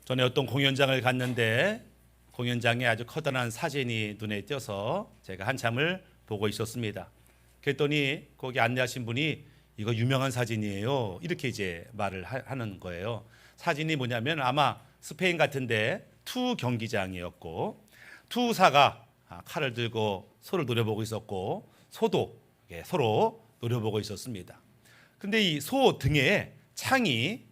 전에 어떤 공연장을 갔는데 공연장에 아주 커다란 사진이 눈에 띄어서 제가 한참을 보고 있었습니다. 그랬더니 거기 안내하신 분이 이거 유명한 사진이에요. 이렇게 이제 말을 하는 거예요. 사진이 뭐냐면 아마 스페인 같은데 투 경기장이었고 투사가 칼을 들고 소를 노려보고 있었고 소도 서로 노려보고 있었습니다. 근데 이 소 등에 창이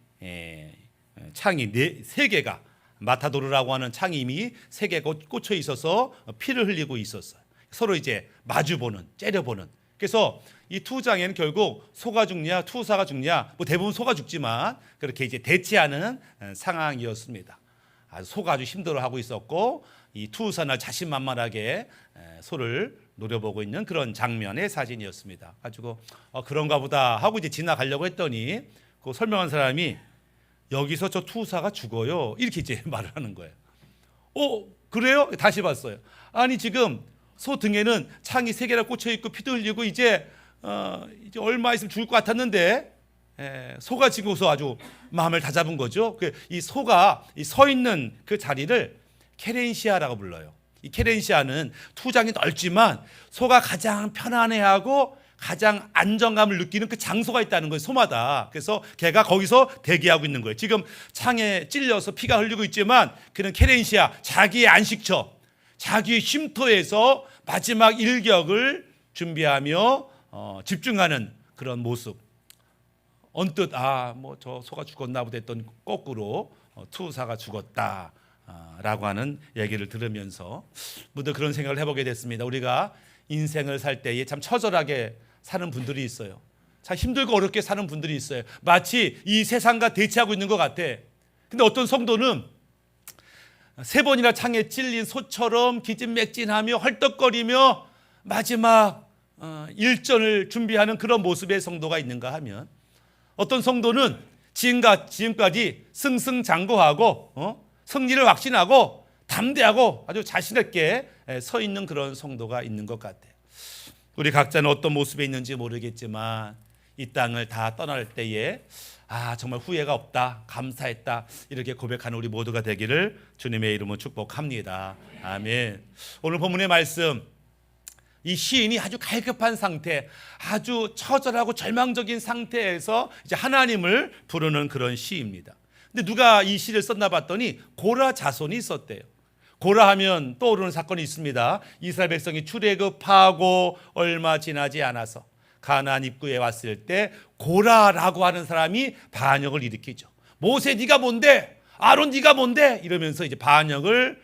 세 개가 마타도르라고 하는 창이 이미 세 개가 꽂혀 있어서 피를 흘리고 있었어요. 서로 이제 마주보는, 째려보는. 그래서 이 투장에는 결국 소가 죽냐, 투사가 죽냐, 뭐 대부분 소가 죽지만 그렇게 이제 대치하는 상황이었습니다. 소가 아주 힘들어하고 있었고 이 투사는 자신만만하게 소를 노려보고 있는 그런 장면의 사진이었습니다. 가지고 그런가 보다 하고 이제 지나가려고 했더니 그 설명한 사람이 여기서 저 투사가 죽어요. 이렇게 이제 말을 하는 거예요. 그래요? 다시 봤어요. 아니 지금 소 등에는 창이 세 개나 꽂혀 있고 피도 흘리고 이제 얼마 있으면 죽을 것 같았는데 소가 지고서 아주 마음을 다 잡은 거죠. 이 소가 서 있는 그 자리를 케렌시아라고 불러요. 이 케렌시아는 투장이 넓지만 소가 가장 편안해하고 가장 안정감을 느끼는 그 장소가 있다는 거예요. 소마다. 그래서 걔가 거기서 대기하고 있는 거예요. 지금 창에 찔려서 피가 흘리고 있지만 그는 케렌시아, 자기의 안식처, 자기의 쉼터에서 마지막 일격을 준비하며 집중하는 그런 모습. 언뜻 뭐 저 소가 죽었나 보다 했던 거꾸로 투사가 죽었다 라고 하는 얘기를 들으면서 무척 그런 생각을 해보게 됐습니다. 우리가 인생을 살 때에 참 처절하게 사는 분들이 있어요. 참 힘들고 어렵게 사는 분들이 있어요. 마치 이 세상과 대치하고 있는 것 같아. 근데 어떤 성도는 세 번이나 창에 찔린 소처럼 기진맥진하며 헐떡거리며 마지막 일전을 준비하는 그런 모습의 성도가 있는가 하면 어떤 성도는 지금까지 승승장구하고 승리를 확신하고 담대하고 아주 자신 있게 서 있는 그런 성도가 있는 것 같아요. 우리 각자는 어떤 모습에 있는지 모르겠지만 이 땅을 다 떠날 때에 정말 후회가 없다, 감사했다 이렇게 고백하는 우리 모두가 되기를 주님의 이름으로 축복합니다. 아멘. 오늘 본문의 말씀, 이 시인이 아주 갈급한 상태, 아주 처절하고 절망적인 상태에서 이제 하나님을 부르는 그런 시입니다. 근데 누가 이 시를 썼나 봤더니 고라 자손이 썼대요. 고라 하면 떠오르는 사건이 있습니다. 이스라엘 백성이 출애굽하고 얼마 지나지 않아서 가나안 입구에 왔을 때 고라라고 하는 사람이 반역을 일으키죠. 모세 네가 뭔데? 아론 네가 뭔데? 이러면서 이제 반역을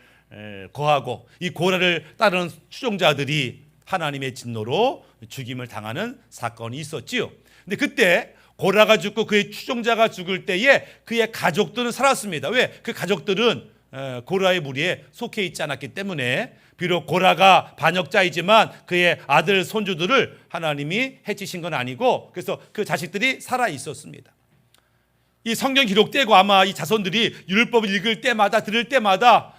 거하고 이 고라를 따르는 추종자들이 하나님의 진노로 죽임을 당하는 사건이 있었지요. 근데 그때 고라가 죽고 그의 추종자가 죽을 때에 그의 가족들은 살았습니다. 왜? 그 가족들은 고라의 무리에 속해 있지 않았기 때문에 비록 고라가 반역자이지만 그의 아들 손주들을 하나님이 해치신 건 아니고 그래서 그 자식들이 살아 있었습니다. 이 성경 기록되고 아마 이 자손들이 율법을 읽을 때마다 들을 때마다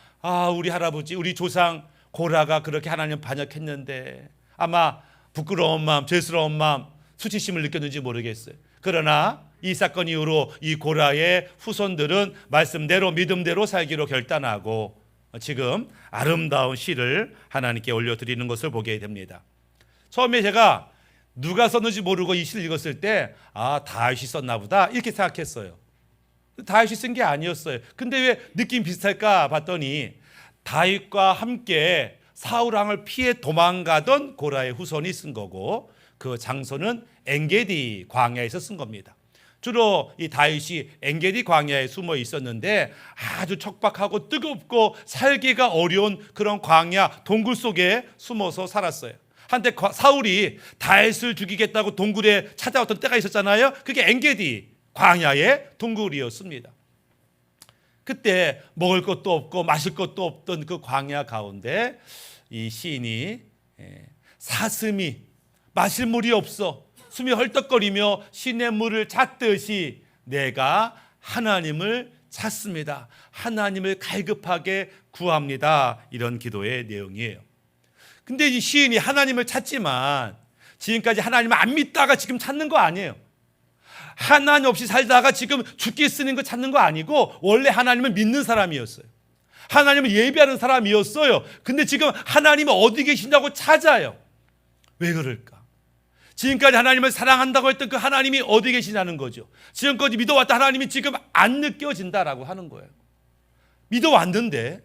우리 할아버지 우리 조상 고라가 그렇게 하나님 반역했는데 아마 부끄러운 마음, 죄스러운 마음, 수치심을 느꼈는지 모르겠어요. 그러나 이 사건 이후로 이 고라의 후손들은 말씀대로 믿음대로 살기로 결단하고 지금 아름다운 시를 하나님께 올려드리는 것을 보게 됩니다. 처음에 제가 누가 썼는지 모르고 이 시를 읽었을 때 다윗이 썼나 보다 이렇게 생각했어요. 다윗이 쓴 게 아니었어요. 근데 왜 느낌 비슷할까 봤더니 다윗과 함께 사울 왕을 피해 도망가던 고라의 후손이 쓴 거고 그 장소는 엔게디 광야에서 쓴 겁니다. 주로 이 다윗이 엔게디 광야에 숨어 있었는데 아주 척박하고 뜨겁고 살기가 어려운 그런 광야 동굴 속에 숨어서 살았어요. 한때 사울이 다윗을 죽이겠다고 동굴에 찾아왔던 때가 있었잖아요. 그게 엔게디 광야의 동굴이었습니다. 그때 먹을 것도 없고 마실 것도 없던 그 광야 가운데 이 시인이 사슴이 마실 물이 없어 숨이 헐떡거리며 시냇물을 찾듯이 내가 하나님을 찾습니다. 하나님을 갈급하게 구합니다. 이런 기도의 내용이에요. 근데 이 시인이 하나님을 찾지만 지금까지 하나님을 안 믿다가 지금 찾는 거 아니에요. 하나님 없이 살다가 지금 죽기 쓰는 거 찾는 거 아니고 원래 하나님을 믿는 사람이었어요. 하나님을 예배하는 사람이었어요. 근데 지금 하나님은 어디 계시냐고 찾아요. 왜 그럴까? 지금까지 하나님을 사랑한다고 했던 그 하나님이 어디 계시냐는 거죠. 지금까지 믿어왔던 하나님이 지금 안 느껴진다라고 하는 거예요. 믿어왔는데,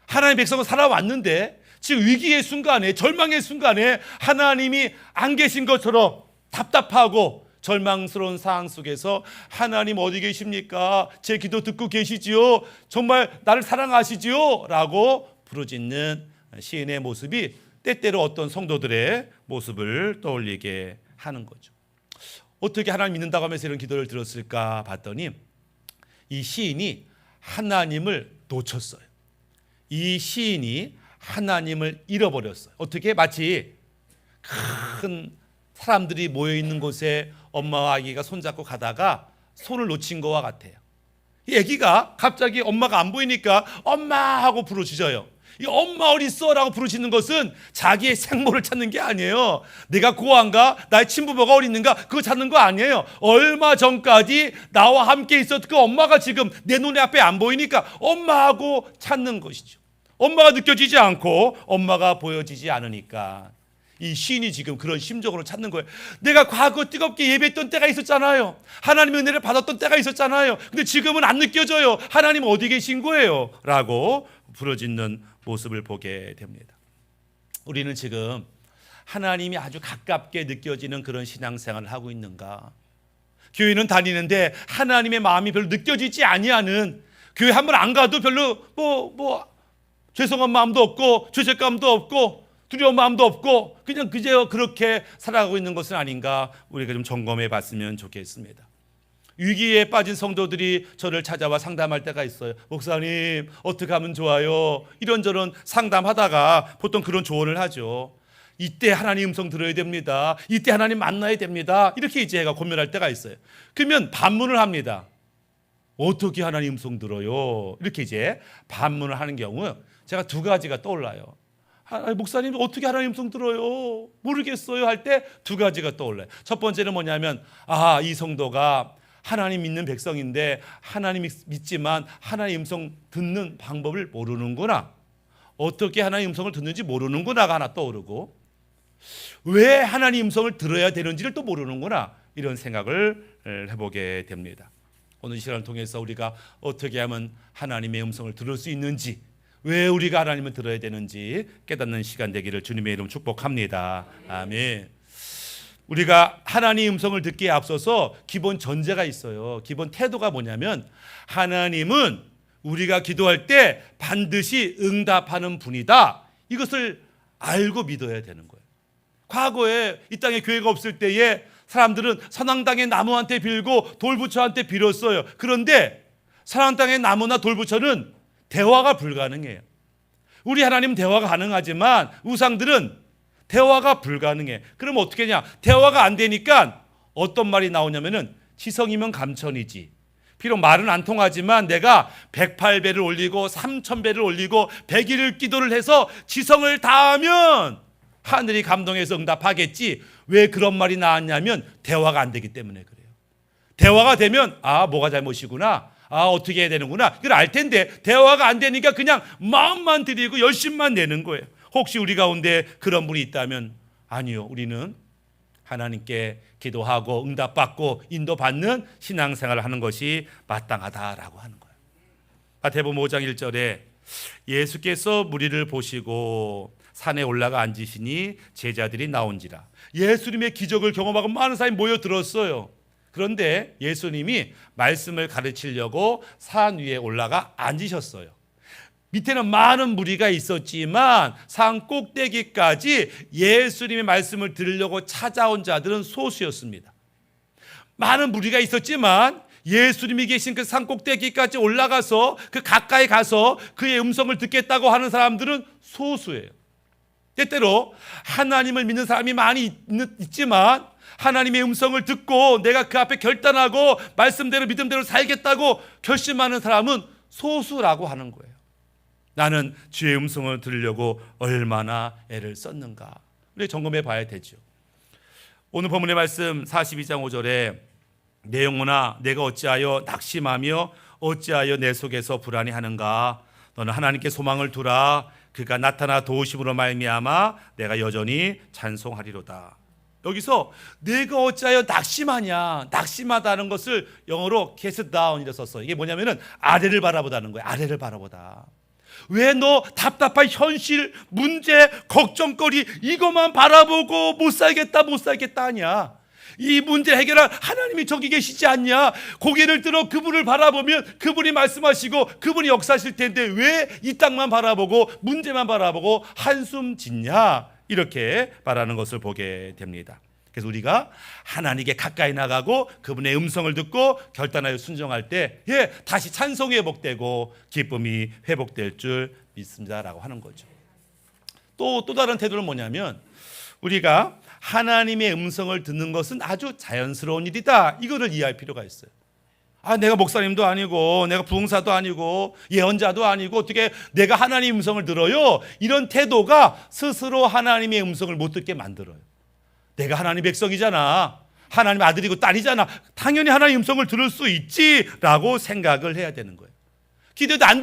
하나님의 백성은 살아왔는데 지금 위기의 순간에, 절망의 순간에 하나님이 안 계신 것처럼 답답하고 절망스러운 상황 속에서 하나님 어디 계십니까? 제 기도 듣고 계시지요? 정말 나를 사랑하시지요? 라고 부르짖는 시인의 모습이 때때로 어떤 성도들의 모습을 떠올리게 하는 거죠. 어떻게 하나님 믿는다고 하면서 이런 기도를 들었을까 봤더니 이 시인이 하나님을 놓쳤어요. 이 시인이 하나님을 잃어버렸어요. 어떻게? 마치 큰 사람들이 모여있는 곳에 엄마와 아기가 손잡고 가다가 손을 놓친 것과 같아요. 이 아기가 갑자기 엄마가 안 보이니까 엄마 하고 부르짖어요. 이 엄마 어디 있어? 라고 부르짖는 것은 자기의 생모를 찾는 게 아니에요. 내가 고아인가? 나의 친부모가 어디 있는가? 그거 찾는 거 아니에요. 얼마 전까지 나와 함께 있었던 그 엄마가 지금 내 눈에 앞에 안 보이니까 엄마하고 찾는 것이죠. 엄마가 느껴지지 않고 엄마가 보여지지 않으니까 이 시인이 지금 그런 심정으로 찾는 거예요. 내가 과거 뜨겁게 예배했던 때가 있었잖아요. 하나님의 은혜를 받았던 때가 있었잖아요. 근데 지금은 안 느껴져요. 하나님 어디 계신 거예요? 라고 부르짖는 모습을 보게 됩니다. 우리는 지금 하나님이 아주 가깝게 느껴지는 그런 신앙생활을 하고 있는가? 교회는 다니는데 하나님의 마음이 별로 느껴지지 아니하는, 교회 한 번 안 가도 별로 죄송한 마음도 없고 죄책감도 없고 두려운 마음도 없고 그냥 그저 그렇게 살아가고 있는 것은 아닌가, 우리가 좀 점검해 봤으면 좋겠습니다. 위기에 빠진 성도들이 저를 찾아와 상담할 때가 있어요. 목사님 어떻게 하면 좋아요? 이런저런 상담하다가 보통 그런 조언을 하죠. 이때 하나님 음성 들어야 됩니다. 이때 하나님 만나야 됩니다. 이렇게 이제 제가 고민할 때가 있어요. 그러면 반문을 합니다. 어떻게 하나님 음성 들어요? 이렇게 이제 반문을 하는 경우 제가 두 가지가 떠올라요. 목사님 어떻게 하나님 음성 들어요? 모르겠어요 할 때 두 가지가 떠올라요. 첫 번째는 뭐냐면 이 성도가 하나님 믿는 백성인데 하나님 믿지만 하나님 음성 듣는 방법을 모르는구나. 어떻게 하나님 음성을 듣는지 모르는구나가 하나 떠오르고, 왜 하나님 음성을 들어야 되는지를 또 모르는구나, 이런 생각을 해보게 됩니다. 오늘 이 시간을 통해서 우리가 어떻게 하면 하나님의 음성을 들을 수 있는지, 왜 우리가 하나님을 들어야 되는지 깨닫는 시간 되기를 주님의 이름 축복합니다. 아멘. 우리가 하나님 음성을 듣기에 앞서서 기본 전제가 있어요. 기본 태도가 뭐냐면 하나님은 우리가 기도할 때 반드시 응답하는 분이다. 이것을 알고 믿어야 되는 거예요. 과거에 이 땅에 교회가 없을 때에 사람들은 선왕당의 나무한테 빌고 돌부처한테 빌었어요. 그런데 선왕당의 나무나 돌부처는 대화가 불가능해요. 우리 하나님은 대화가 가능하지만 우상들은 대화가 불가능해. 그럼 어떻게 하냐? 대화가 안 되니까 어떤 말이 나오냐면은 지성이면 감천이지. 비록 말은 안 통하지만 내가 108배를 올리고 3000배를 올리고 100일을 기도를 해서 지성을 다하면 하늘이 감동해서 응답하겠지. 왜 그런 말이 나왔냐면 대화가 안 되기 때문에 그래요. 대화가 되면 뭐가 잘못이구나. 어떻게 해야 되는구나. 이걸 알 텐데 대화가 안 되니까 그냥 마음만 드리고 열심만 내는 거예요. 혹시 우리 가운데 그런 분이 있다면 아니요. 우리는 하나님께 기도하고 응답받고 인도받는 신앙생활을 하는 것이 마땅하다라고 하는 거예요. 마태복음 5장 1절에 예수께서 무리를 보시고 산에 올라가 앉으시니 제자들이 나온지라. 예수님의 기적을 경험하고 많은 사람이 모여들었어요. 그런데 예수님이 말씀을 가르치려고 산 위에 올라가 앉으셨어요. 밑에는 많은 무리가 있었지만 산 꼭대기까지 예수님의 말씀을 들으려고 찾아온 자들은 소수였습니다. 많은 무리가 있었지만 예수님이 계신 그 산 꼭대기까지 올라가서 그 가까이 가서 그의 음성을 듣겠다고 하는 사람들은 소수예요. 때때로 하나님을 믿는 사람이 많이 있지만 하나님의 음성을 듣고 내가 그 앞에 결단하고 말씀대로 믿음대로 살겠다고 결심하는 사람은 소수라고 하는 거예요. 나는 주의 음성을 들으려고 얼마나 애를 썼는가. 우리 점검해 봐야 되죠. 오늘 본문의 말씀 42장 5절에 내 영혼아 내가 어찌하여 낙심하며 어찌하여 내 속에서 불안해하는가. 너는 하나님께 소망을 두라. 그가 나타나 도우심으로 말미암아 내가 여전히 찬송하리로다. 여기서 내가 어찌하여 낙심하냐, 낙심하다는 것을 영어로 cast down이라 썼어요. 이게 뭐냐면은 아래를 바라보다는 거예요. 아래를 바라보다. 왜 너 답답한 현실, 문제, 걱정거리 이것만 바라보고 못 살겠다 하냐? 이 문제 해결할 하나님이 저기 계시지 않냐? 고개를 들어 그분을 바라보면 그분이 말씀하시고 그분이 역사하실 텐데 왜 이 땅만 바라보고 문제만 바라보고 한숨 짓냐? 이렇게 말하는 것을 보게 됩니다. 그래서 우리가 하나님께 가까이 나가고 그분의 음성을 듣고 결단하여 순종할 때 다시 찬송이 회복되고 기쁨이 회복될 줄 믿습니다라고 하는 거죠. 또 다른 태도는 뭐냐면 우리가 하나님의 음성을 듣는 것은 아주 자연스러운 일이다. 이거를 이해할 필요가 있어요. 내가 목사님도 아니고 내가 부흥사도 아니고 예언자도 아니고 어떻게 내가 하나님의 음성을 들어요? 이런 태도가 스스로 하나님의 음성을 못 듣게 만들어요. 내가 하나님 백성이잖아. 하나님 아들이고 딸이잖아. 당연히 하나님 음성을 들을 수 있지라고 생각을 해야 되는 거예요. 기도해도 안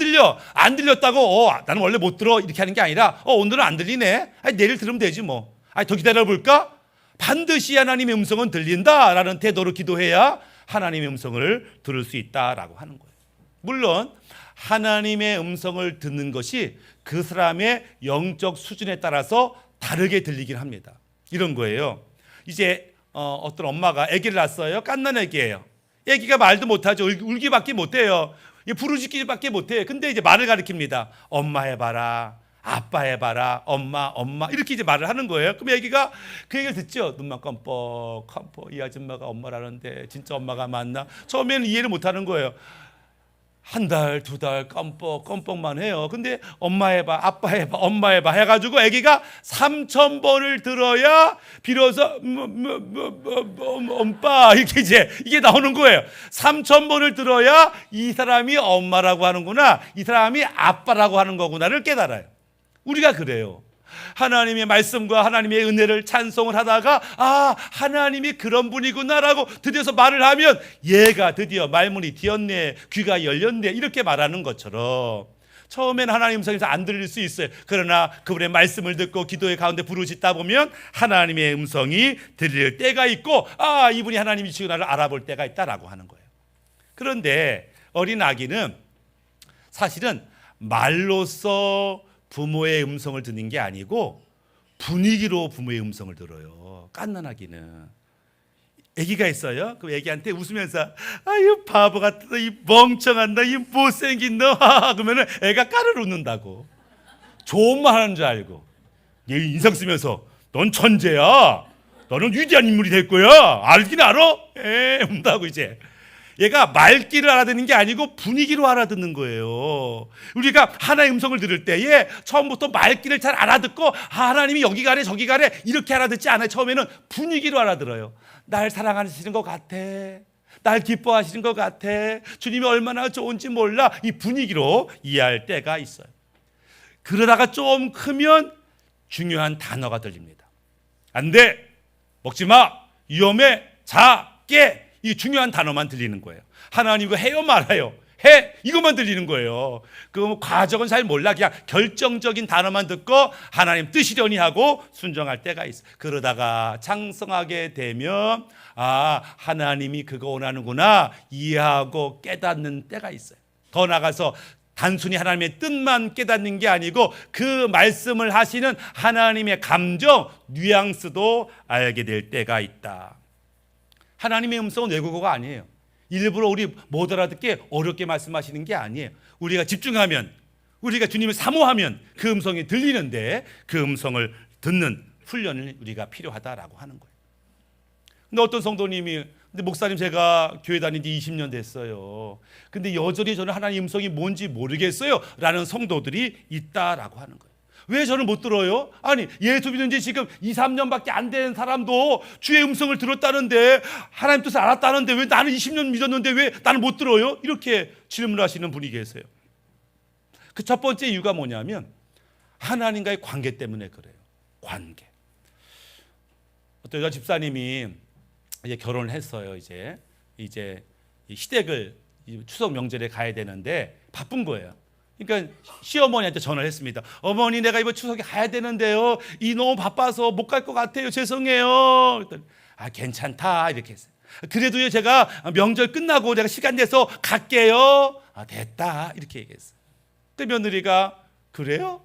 들렸다고 나는 원래 못 들어 이렇게 하는 게 아니라 오늘은 안 들리네. 내일 들으면 되지 뭐. 더 기다려볼까? 반드시 하나님의 음성은 들린다라는 태도로 기도해야 하나님의 음성을 들을 수 있다라고 하는 거예요. 물론 하나님의 음성을 듣는 것이 그 사람의 영적 수준에 따라서 다르게 들리긴 합니다. 이런 거예요. 이제 어떤 엄마가 아기를 낳았어요. 갓난 아기예요. 아기가 말도 못하죠. 울기밖에 못해요. 부르짖기밖에 못해요. 근데 이제 말을 가르칩니다. 엄마 해봐라. 아빠 해봐라. 엄마 이렇게 이제 말을 하는 거예요. 그럼 애기가 그 얘기를 듣죠. 눈만 깜뻑 이 아줌마가 엄마라는데 진짜 엄마가 맞나? 처음에는 이해를 못하는 거예요. 한 달, 두 달 껌뻑만 해요. 근데 엄마 해봐, 아빠 해봐, 엄마 해봐 해가지고 애기가 3,000번을 들어야 비로소 엄빠 이렇게 이제 이게 나오는 거예요. 3,000번을 들어야 이 사람이 엄마라고 하는구나, 이 사람이 아빠라고 하는 거구나를 깨달아요. 우리가 그래요. 하나님의 말씀과 하나님의 은혜를 찬송을 하다가 하나님이 그런 분이구나라고 드디어 말을 하면 얘가 드디어 말문이 띄었네, 귀가 열렸네 이렇게 말하는 것처럼 처음에는 하나님 음성에서 안 들릴 수 있어요. 그러나 그분의 말씀을 듣고 기도의 가운데 부르짖다 보면 하나님의 음성이 들릴 때가 있고 이분이 하나님이시구나를 알아볼 때가 있다라고 하는 거예요. 그런데 어린 아기는 사실은 말로써 부모의 음성을 듣는 게 아니고 분위기로 부모의 음성을 들어요. 갓난아기는. 아기가 있어요. 그럼 아기한테 웃으면서 이 바보 같다, 이 멍청한 너, 이 못생긴 너 그러면 애가 까르르 웃는다고. 좋은 말 하는 줄 알고 인상 쓰면서 넌 천재야, 너는 위대한 인물이 될 거야, 알긴 알아? 운다고 이제. 얘가 말귀를 알아듣는 게 아니고 분위기로 알아듣는 거예요. 우리가 하나님의 음성을 들을 때에 처음부터 말귀를 잘 알아듣고 하나님이 여기 가래 저기 가래 이렇게 알아듣지 않아요. 처음에는 분위기로 알아들어요. 날 사랑하시는 것 같아, 날 기뻐하시는 것 같아, 주님이 얼마나 좋은지 몰라, 이 분위기로 이해할 때가 있어요. 그러다가 좀 크면 중요한 단어가 들립니다. 안 돼, 먹지 마, 위험해, 자, 깨, 이 중요한 단어만 들리는 거예요. 하나님 이거 해요 말아요, 해, 이것만 들리는 거예요. 그 과정은 잘 몰라. 그냥 결정적인 단어만 듣고 하나님 뜻이려니 하고 순종할 때가 있어요. 그러다가 장성하게 되면 하나님이 그거 원하는구나 이해하고 깨닫는 때가 있어요. 더 나아가서 단순히 하나님의 뜻만 깨닫는 게 아니고 그 말씀을 하시는 하나님의 감정, 뉘앙스도 알게 될 때가 있다. 하나님의 음성은 외국어가 아니에요. 일부러 우리 못 알아듣게 어렵게 말씀하시는 게 아니에요. 우리가 집중하면, 우리가 주님을 사모하면 그 음성이 들리는데 그 음성을 듣는 훈련을 우리가 필요하다라고 하는 거예요. 근데 어떤 성도님이 근데 목사님 제가 교회 다닌 지 20년 됐어요. 근데 여전히 저는 하나님 음성이 뭔지 모르겠어요 라는 성도들이 있다라고 하는 거예요. 왜 저는 못 들어요? 아니 예수 믿은 지 지금 2, 3년밖에 안 된 사람도 주의 음성을 들었다는데 하나님 뜻을 알았다는데 왜 나는 20년 믿었는데 왜 나는 못 들어요? 이렇게 질문하시는 분이 계세요. 그 첫 번째 이유가 뭐냐면 하나님과의 관계 때문에 그래요. 관계. 어떤 여자 집사님이 이제 결혼을 했어요. 이제 이제 시댁을 추석 명절에 가야 되는데 바쁜 거예요. 그러니까 시어머니한테 전화를 했습니다. 어머니, 내가 이번 추석에 가야 되는데요. 이 너무 바빠서 못 갈 것 같아요. 죄송해요. 그랬더니 괜찮다 이렇게 했어요. 그래도요, 제가 명절 끝나고 내가 시간 내서 갈게요. 됐다 이렇게 얘기했어요. 그 며느리가 그래요?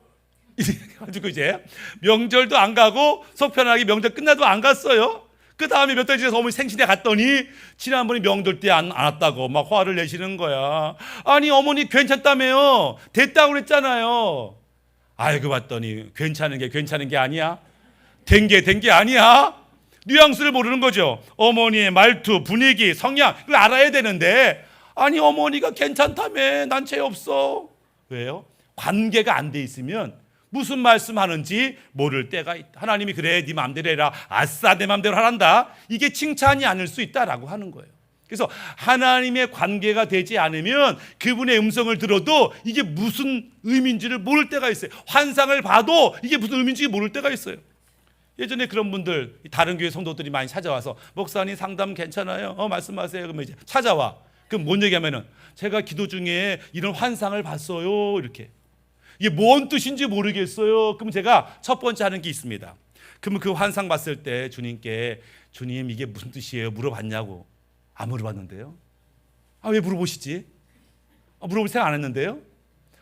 이래가지고 이제 명절도 안 가고 속편하게 명절 끝나도 안 갔어요. 그 다음에 몇 달 지나서 어머니 생신에 갔더니 지난번에 명절 때 안 왔다고 막 화를 내시는 거야. 아니 어머니 괜찮다며요. 됐다고 그랬잖아요. 아이고 봤더니 괜찮은 게 아니야. 된 게 아니야. 뉘앙스를 모르는 거죠. 어머니의 말투, 분위기, 성향 이걸 알아야 되는데 아니 어머니가 괜찮다며 난 죄 없어. 왜요? 관계가 안 돼 있으면 무슨 말씀하는지 모를 때가 있다. 하나님이 그래 네 마음대로 해라. 아싸 내 마음대로 하란다. 이게 칭찬이 아닐 수 있다라고 하는 거예요. 그래서 하나님의 관계가 되지 않으면 그분의 음성을 들어도 이게 무슨 의미인지를 모를 때가 있어요. 환상을 봐도 이게 무슨 의미인지 모를 때가 있어요. 예전에 그런 분들 다른 교회 성도들이 많이 찾아와서 목사님 상담 괜찮아요? 말씀하세요. 그러면 이제 찾아와. 그럼 뭔 얘기하면은 제가 기도 중에 이런 환상을 봤어요. 이렇게. 이게 뭔 뜻인지 모르겠어요. 그럼 제가 첫 번째 하는 게 있습니다. 그러면 그 환상 봤을 때 주님께 주님 이게 무슨 뜻이에요? 물어봤냐고. 안 물어봤는데요. 왜 물어보시지? 물어볼 생각 안 했는데요.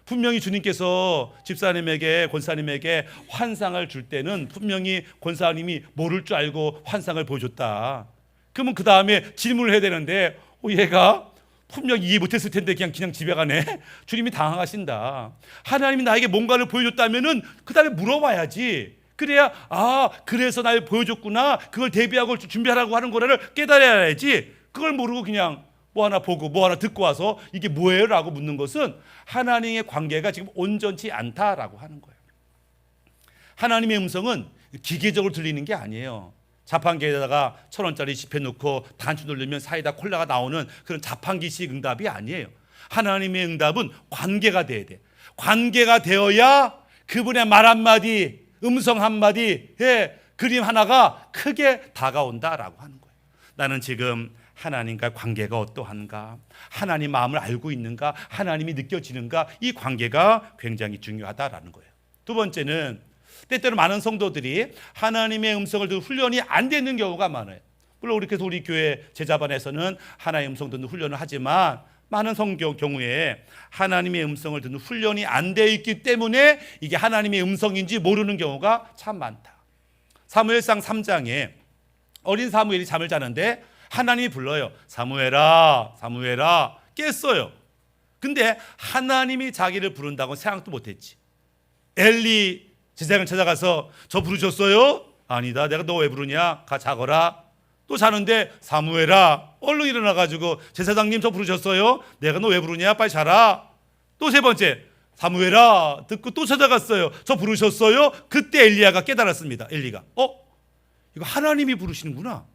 분명히 주님께서 집사님에게 권사님에게 환상을 줄 때는 분명히 권사님이 모를 줄 알고 환상을 보여줬다. 그러면 그 다음에 질문을 해야 되는데 얘가 분명히 이해 못했을 텐데 그냥 집에 가네. 주님이 당황하신다. 하나님이 나에게 뭔가를 보여줬다면은 그 다음에 물어봐야지. 그래야 그래서 날 보여줬구나. 그걸 대비하고 준비하라고 하는 거를 깨달아야지. 그걸 모르고 그냥 뭐 하나 보고 뭐 하나 듣고 와서 이게 뭐예요? 라고 묻는 것은 하나님의 관계가 지금 온전치 않다라고 하는 거예요. 하나님의 음성은 기계적으로 들리는 게 아니에요. 자판기에다가 1,000원짜리 집혀놓고 단추 돌리면 사이다 콜라가 나오는 그런 자판기식 응답이 아니에요. 하나님의 응답은 관계가 돼야 돼. 관계가 되어야 그분의 말 한마디, 음성 한마디에 그림 하나가 크게 다가온다라고 하는 거예요. 나는 지금 하나님과 관계가 어떠한가? 하나님 마음을 알고 있는가? 하나님이 느껴지는가? 이 관계가 굉장히 중요하다라는 거예요. 두 번째는 때때로 많은 성도들이 하나님의 음성을 듣는 훈련이 안 되는 경우가 많아요. 물론 우리 교회 제자반에서는 하나님의 음성 듣는 훈련을 하지만 많은 경우에 하나님의 음성을 듣는 훈련이 안 되어 있기 때문에 이게 하나님의 음성인지 모르는 경우가 참 많다. 사무엘상 3장에 어린 사무엘이 잠을 자는데 하나님이 불러요. 사무엘아, 사무엘아. 깼어요. 근데 하나님이 자기를 부른다고 생각도 못했지. 엘리 제사장을 찾아가서 저 부르셨어요? 아니다. 내가 너 왜 부르냐? 가 자거라. 또 자는데 사무엘아, 얼른 일어나가지고 제사장님 저 부르셨어요? 내가 너 왜 부르냐? 빨리 자라. 또 세 번째 사무엘아 듣고 또 찾아갔어요. 저 부르셨어요? 그때 엘리야가 깨달았습니다. 엘리가 이거 하나님이 부르시는구나.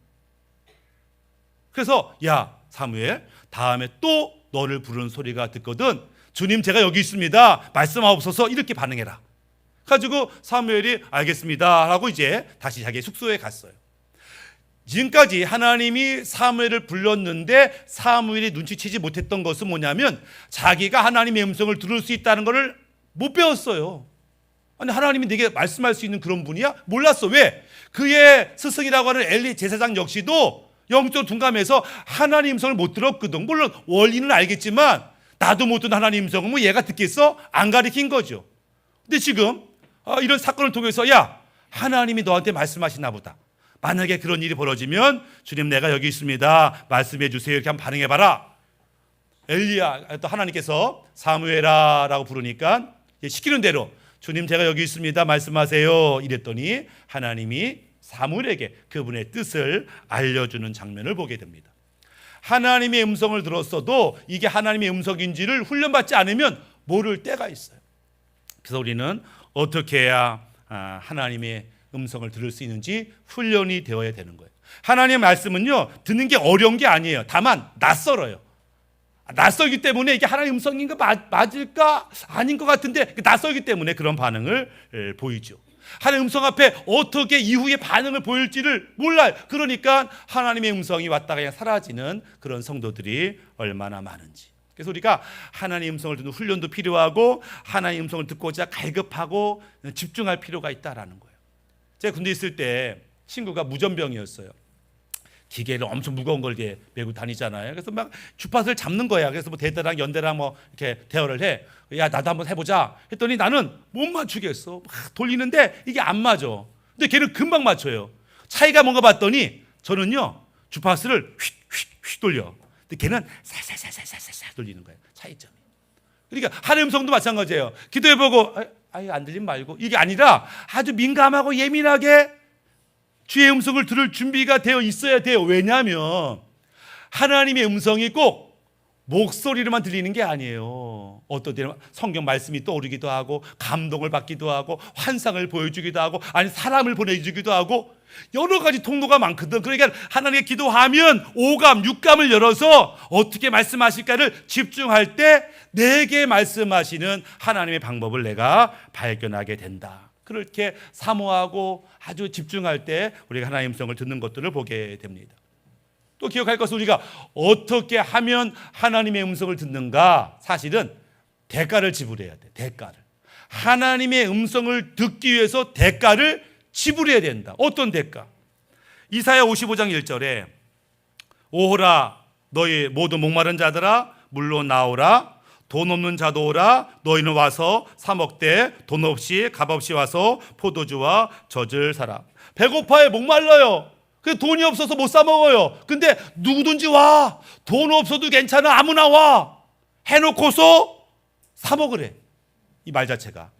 그래서 야 사무엘, 다음에 또 너를 부르는 소리가 듣거든 주님 제가 여기 있습니다. 말씀하옵소서. 이렇게 반응해라. 가지고 사무엘이 알겠습니다 하고 이제 다시 자기 숙소에 갔어요. 지금까지 하나님이 사무엘을 불렀는데 사무엘이 눈치채지 못했던 것은 뭐냐면 자기가 하나님의 음성을 들을 수 있다는 것을 못 배웠어요. 아니 하나님이 내게 말씀할 수 있는 그런 분이야? 몰랐어. 왜? 그의 스승이라고 하는 엘리 제사장 역시도 영적으로 둔감해서 하나님 음성을 못 들었거든. 물론 원리는 알겠지만 나도 못 듣는 하나님 음성은 뭐 얘가 듣겠어? 안 가르친 거죠. 근데 지금 이런 사건을 통해서 야 하나님이 너한테 말씀하시나 보다. 만약에 그런 일이 벌어지면 주님 내가 여기 있습니다. 말씀해 주세요. 이렇게 한번 반응해봐라. 엘리야 또 하나님께서 사무엘아 라고 부르니까 시키는 대로 주님 제가 여기 있습니다. 말씀하세요. 이랬더니 하나님이 사무엘에게 그분의 뜻을 알려주는 장면을 보게 됩니다. 하나님의 음성을 들었어도 이게 하나님의 음성인지를 훈련받지 않으면 모를 때가 있어요. 그래서 우리는 어떻게 해야 하나님의 음성을 들을 수 있는지 훈련이 되어야 되는 거예요. 하나님의 말씀은요 듣는 게 어려운 게 아니에요. 다만 낯설어요. 낯설기 때문에 이게 하나님의 음성인가 맞을까 아닌 것 같은데 낯설기 때문에 그런 반응을 보이죠. 하나님의 음성 앞에 어떻게 이후의 반응을 보일지를 몰라요. 그러니까 하나님의 음성이 왔다가 그냥 사라지는 그런 성도들이 얼마나 많은지. 그래서 우리가 하나님의 음성을 듣는 훈련도 필요하고 하나님의 음성을 듣고자 갈급하고 집중할 필요가 있다라는 거예요. 제가 군대 있을 때 친구가 무전병이었어요. 기계를 엄청 무거운 걸 이렇게 메고 다니잖아요. 그래서 막 주파수를 잡는 거야. 그래서 뭐 대대랑 연대랑 뭐 이렇게 대화를 해. 야, 나도 한번 해보자. 했더니 나는 못 맞추겠어. 막 돌리는데 이게 안 맞아. 근데 걔는 금방 맞춰요. 차이가 뭔가 봤더니 저는요 주파수를 휙휙휙 돌려. 근데 걔는 살살살살살살 돌리는 거예요. 차이점이. 그러니까 하나님의 음성도 마찬가지예요. 기도해보고 아예 안 들리면 말고 이게 아니라 아주 민감하고 예민하게 주의 음성을 들을 준비가 되어 있어야 돼요. 왜냐하면 하나님의 음성이 꼭 목소리로만 들리는 게 아니에요. 어떤 때는 성경 말씀이 떠오르기도 하고 감동을 받기도 하고 환상을 보여주기도 하고 아니 사람을 보내주기도 하고 여러 가지 통로가 많거든. 그러니까 하나님께 기도하면 오감, 육감을 열어서 어떻게 말씀하실까를 집중할 때 내게 말씀하시는 하나님의 방법을 내가 발견하게 된다. 그렇게 사모하고 아주 집중할 때 우리가 하나님의 음성을 듣는 것들을 보게 됩니다. 또 기억할 것은 우리가 어떻게 하면 하나님의 음성을 듣는가? 사실은 대가를 지불해야 돼. 대가를. 하나님의 음성을 듣기 위해서 대가를 지불해야 된다. 어떤 대가? 이사야 55장 1절에 오호라 너희 모두 목마른 자들아 물로 나오라 돈 없는 자도 오라 너희는 와서 사 먹되 돈 없이 값 없이 와서 포도주와 젖을 사라. 배고파요. 목말라요. 그 돈이 없어서 못 사 먹어요. 근데 누구든지 와. 돈 없어도 괜찮아. 아무나 와. 해놓고서 사 먹으래. 이 말 자체가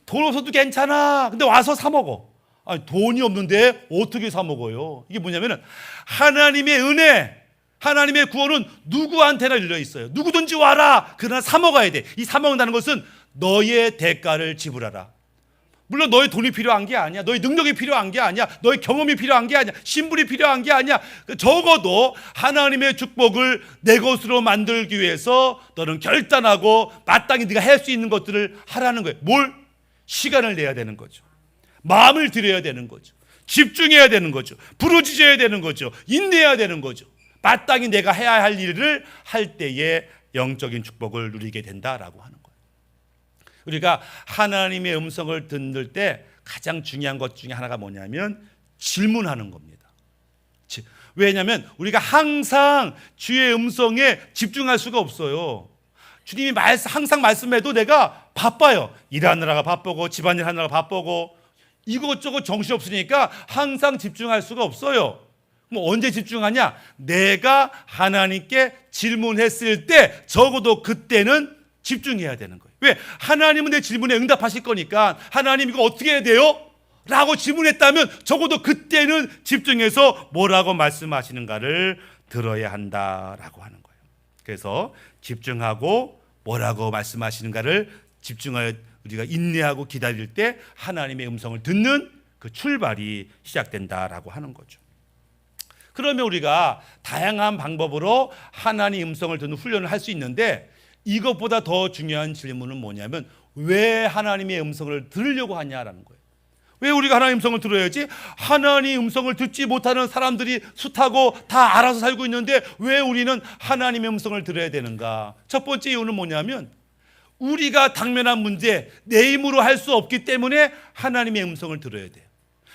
돈 없어도 괜찮아. 근데 와서 사 먹어. 아니, 돈이 없는데 어떻게 사 먹어요? 이게 뭐냐면은 하나님의 은혜, 하나님의 구원은 누구한테나 열려 있어요. 누구든지 와라. 그러나 사 먹어야 돼. 이 사 먹는다는 것은 너의 대가를 지불하라. 물론 너의 돈이 필요한 게 아니야. 너의 능력이 필요한 게 아니야. 너의 경험이 필요한 게 아니야. 신분이 필요한 게 아니야. 적어도 하나님의 축복을 내 것으로 만들기 위해서 너는 결단하고 마땅히 네가 할 수 있는 것들을 하라는 거예요. 뭘? 시간을 내야 되는 거죠. 마음을 들여야 되는 거죠. 집중해야 되는 거죠. 부르짖어야 되는 거죠. 인내해야 되는 거죠. 마땅히 내가 해야 할 일을 할 때에 영적인 축복을 누리게 된다라고 하는 거예요. 우리가 하나님의 음성을 듣는 때 가장 중요한 것 중에 하나가 뭐냐면 질문하는 겁니다. 왜냐하면 우리가 항상 주의 음성에 집중할 수가 없어요. 주님이 항상 말씀해도 내가 바빠요. 일하느라가 바쁘고 집안일 하느라가 바쁘고 이것저것 정신없으니까 항상 집중할 수가 없어요. 뭐 언제 집중하냐? 내가 하나님께 질문했을 때 적어도 그때는 집중해야 되는 거예요. 왜? 하나님은 내 질문에 응답하실 거니까 하나님 이거 어떻게 해야 돼요? 라고 질문했다면 적어도 그때는 집중해서 뭐라고 말씀하시는가를 들어야 한다라고 하는 거예요. 그래서 집중하고 뭐라고 말씀하시는가를 집중하여 우리가 인내하고 기다릴 때 하나님의 음성을 듣는 그 출발이 시작된다라고 하는 거죠. 그러면 우리가 다양한 방법으로 하나님의 음성을 듣는 훈련을 할 수 있는데 이것보다 더 중요한 질문은 뭐냐면 왜 하나님의 음성을 들으려고 하냐라는 거예요. 왜 우리가 하나님의 음성을 들어야지? 하나님의 음성을 듣지 못하는 사람들이 숱하고 다 알아서 살고 있는데 왜 우리는 하나님의 음성을 들어야 되는가? 첫 번째 이유는 뭐냐면 우리가 당면한 문제 내 힘으로 할 수 없기 때문에 하나님의 음성을 들어야 돼요.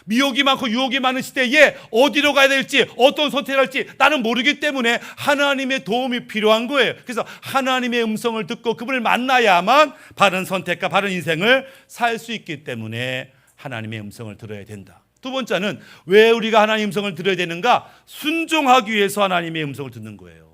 미혹이 많고 유혹이 많은 시대에 어디로 가야 될지 어떤 선택을 할지 나는 모르기 때문에 하나님의 도움이 필요한 거예요. 그래서 하나님의 음성을 듣고 그분을 만나야만 바른 선택과 바른 인생을 살 수 있기 때문에 하나님의 음성을 들어야 된다. 두 번째는 왜 우리가 하나님의 음성을 들어야 되는가? 순종하기 위해서 하나님의 음성을 듣는 거예요.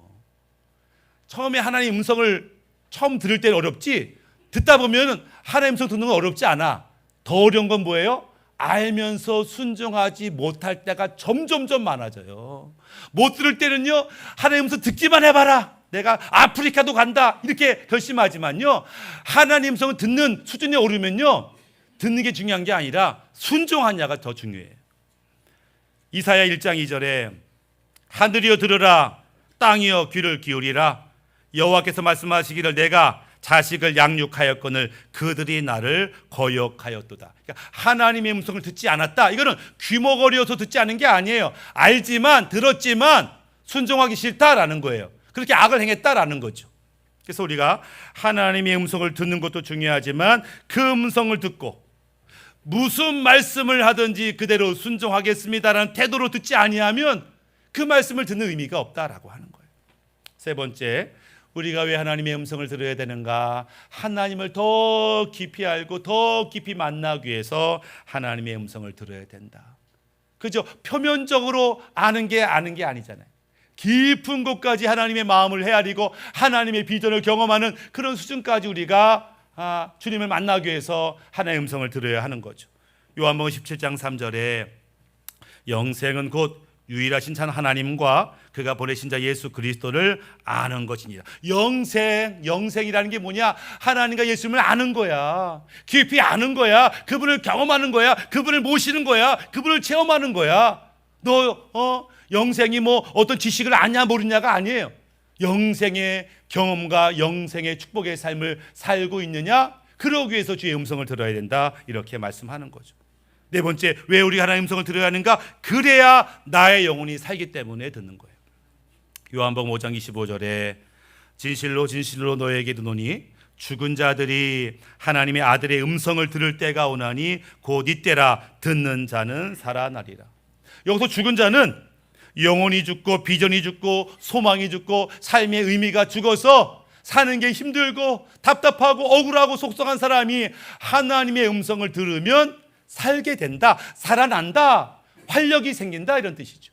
처음에 하나님의 음성을 처음 들을 때는 어렵지 듣다 보면 하나님의 음성 듣는 건 어렵지 않아. 더 어려운 건 뭐예요? 알면서 순종하지 못할 때가 점점점 많아져요. 못 들을 때는요 하나님 음성 듣기만 해봐라. 내가 아프리카도 간다 이렇게 결심하지만요 하나님 음성을 듣는 수준에 오르면요 듣는 게 중요한 게 아니라 순종하냐가 더 중요해요. 이사야 1장 2절에 하늘이여 들으라 땅이여 귀를 기울이라 여호와께서 말씀하시기를 내가 자식을 양육하였거늘 그들이 나를 거역하였도다. 그러니까 하나님의 음성을 듣지 않았다. 이거는 귀머거리여서 듣지 않은 게 아니에요. 알지만 들었지만 순종하기 싫다라는 거예요. 그렇게 악을 행했다라는 거죠. 그래서 우리가 하나님의 음성을 듣는 것도 중요하지만 그 음성을 듣고 무슨 말씀을 하든지 그대로 순종하겠습니다라는 태도로 듣지 아니하면 그 말씀을 듣는 의미가 없다라고 하는 거예요. 세 번째, 우리가 왜 하나님의 음성을 들어야 되는가? 하나님을 더 깊이 알고 더 깊이 만나기 위해서 하나님의 음성을 들어야 된다. 그죠? 표면적으로 아는 게 아니잖아요. 깊은 곳까지 하나님의 마음을 헤아리고 하나님의 비전을 경험하는 그런 수준까지 우리가 주님을 만나기 위해서 하나님의 음성을 들어야 하는 거죠. 요한복음 17장 3절에 영생은 곧 유일하신 참 하나님과 그가 보내신 자 예수 그리스도를 아는 것이니라. 영생이라는 게 뭐냐? 하나님과 예수님을 아는 거야. 깊이 아는 거야. 그분을 경험하는 거야. 그분을 모시는 거야. 그분을 체험하는 거야. 너 영생이 뭐 어떤 지식을 아냐 모르냐가 아니에요. 영생의 경험과 영생의 축복의 삶을 살고 있느냐? 그러기 위해서 주의 음성을 들어야 된다. 이렇게 말씀하는 거죠. 네 번째, 왜 우리가 하나님의 음성을 들어야 하는가? 그래야 나의 영혼이 살기 때문에 듣는 거예요. 요한복음 5장 25절에 진실로 진실로 너에게 이르노니 죽은 자들이 하나님의 아들의 음성을 들을 때가 오나니 곧 이때라. 듣는 자는 살아나리라. 여기서 죽은 자는 영혼이 죽고 비전이 죽고 소망이 죽고 삶의 의미가 죽어서 사는 게 힘들고 답답하고 억울하고 속상한 사람이 하나님의 음성을 들으면 살게 된다, 살아난다, 활력이 생긴다, 이런 뜻이죠.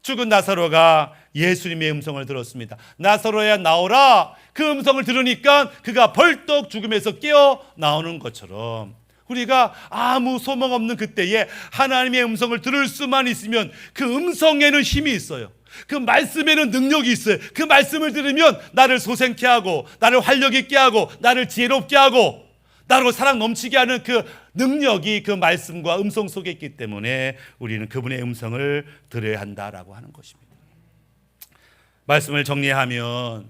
죽은 나사로가 예수님의 음성을 들었습니다. 나사로야 나오라. 그 음성을 들으니까 그가 벌떡 죽음에서 깨어 나오는 것처럼 우리가 아무 소망 없는 그때에 하나님의 음성을 들을 수만 있으면 그 음성에는 힘이 있어요. 그 말씀에는 능력이 있어요. 그 말씀을 들으면 나를 소생케 하고 나를 활력 있게 하고 나를 지혜롭게 하고 나로 사랑 넘치게 하는 그 능력이 그 말씀과 음성 속에 있기 때문에 우리는 그분의 음성을 들어야 한다라고 하는 것입니다. 말씀을 정리하면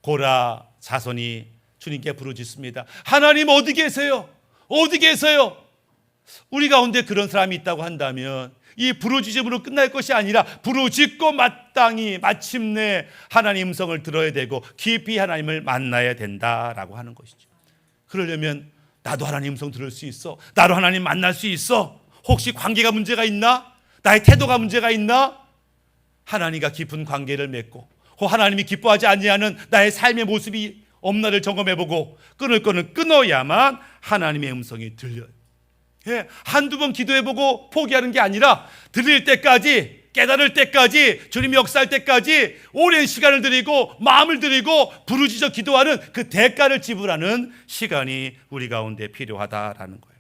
고라 자손이 주님께 부르짖습니다. 하나님 어디 계세요? 어디 계세요? 우리 가운데 그런 사람이 있다고 한다면 이 부르짖음으로 끝날 것이 아니라 부르짖고 마침내 하나님 음성을 들어야 되고 깊이 하나님을 만나야 된다라고 하는 것이죠. 그러려면 나도 하나님 음성 들을 수 있어? 나도 하나님 만날 수 있어? 혹시 관계가 문제가 있나? 나의 태도가 문제가 있나? 하나님과 깊은 관계를 맺고 하나님이 기뻐하지 아니하는 나의 삶의 모습이 없나를 점검해보고 끊을 거는 끊어야만 하나님의 음성이 들려요. 한두 번 기도해보고 포기하는 게 아니라 들릴 때까지, 깨달을 때까지, 주님이 역사할 때까지 오랜 시간을 들이고 마음을 들이고 부르짖어 기도하는 그 대가를 지불하는 시간이 우리 가운데 필요하다라는 거예요.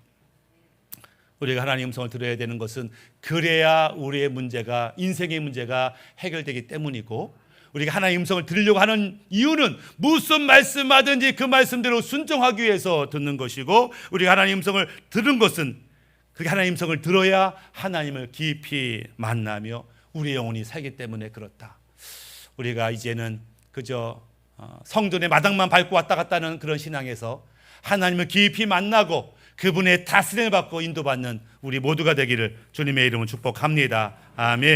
우리가 하나님의 음성을 들어야 되는 것은 그래야 우리의 문제가, 인생의 문제가 해결되기 때문이고, 우리가 하나님의 음성을 들으려고 하는 이유는 무슨 말씀하든지 그 말씀대로 순종하기 위해서 듣는 것이고, 우리가 하나님의 음성을 들은 것은 그렇게 하나님의 음성을 들어야 하나님을 깊이 만나며 우리의 영혼이 살기 때문에 그렇다. 우리가 이제는 그저 성전의 마당만 밟고 왔다 갔다 하는 그런 신앙에서 하나님을 깊이 만나고 그분의 다스림을 받고 인도받는 우리 모두가 되기를 주님의 이름으로 축복합니다. 아멘.